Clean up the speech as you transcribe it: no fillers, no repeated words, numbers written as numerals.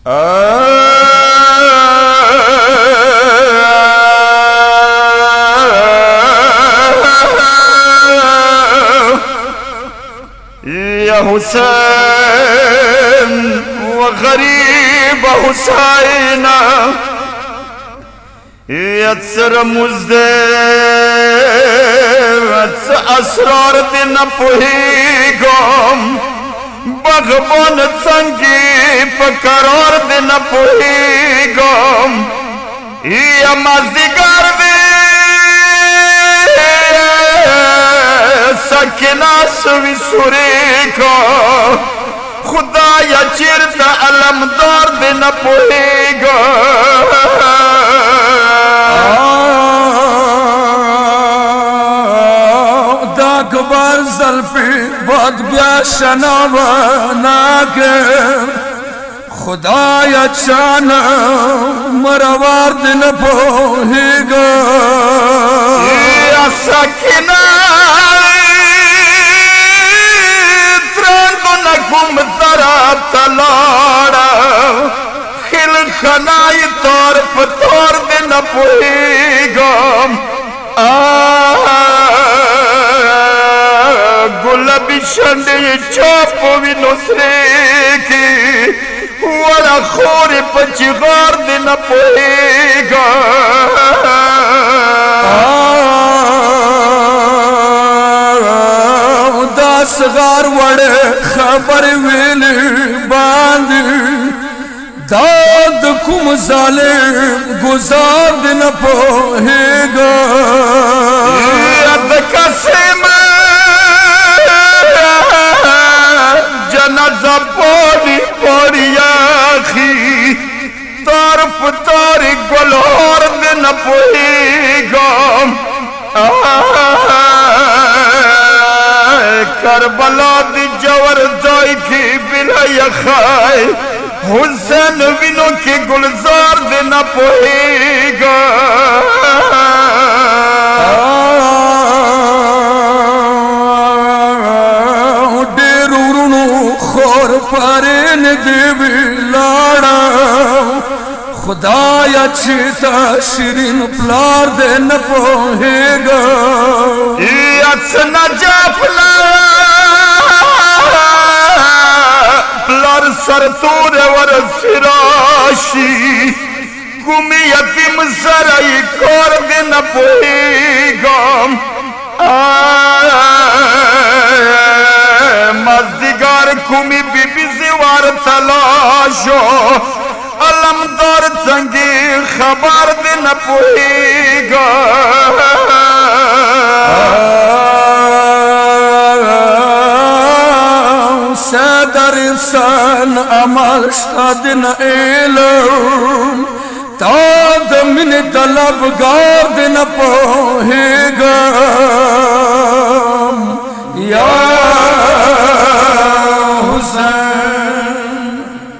या हुसैन व गरीब हुसैना यत्सर मुझदे असरार दिन पुही गम बगबन संगी पकरार दिन पुही गम या मज़िगर दे सकिना सविसुरे को खुदा या चिरता अलमदार दिन पुही दागबार ज़ल्फ़े बहुत ब्याशनावा नागे खुदाया चाना मरवार दिन पोहेगा सकिना त्रंदो न गुम तरा तलाड़ा खिल खनाई तौर पतौर दिन पोहेगा गुलाबी शंडे चापो भी नुसरे की वाला खोरे पचिगार दिन पोहेगा दासगार वड़े खबर वेले बांध दाद कुम जाले गुजार दिन पोहेगा जनाजा पौड़ी पौड़ियाखी तारफ तारी गलोर दिन पोहेगा करबला दी जवर जाई की बिलाई खाए हुसैन विनो के गुलजार दिन पोहेगा परेन देवी लाड़ा खुदाया छिता शिरीन प्लार दे न पोहेगा न जाफला प्लार सरतूर वर फिराशी कुमी यतीम सराई कोर दे न पोहेगा मज़दिगार कुमी बीबी जिवार तलाशो अलमदार जंगी खबर दिन पोहेगा सदर सन अमल दिन एलम ताद मिन तलबगार दिन पोहेगा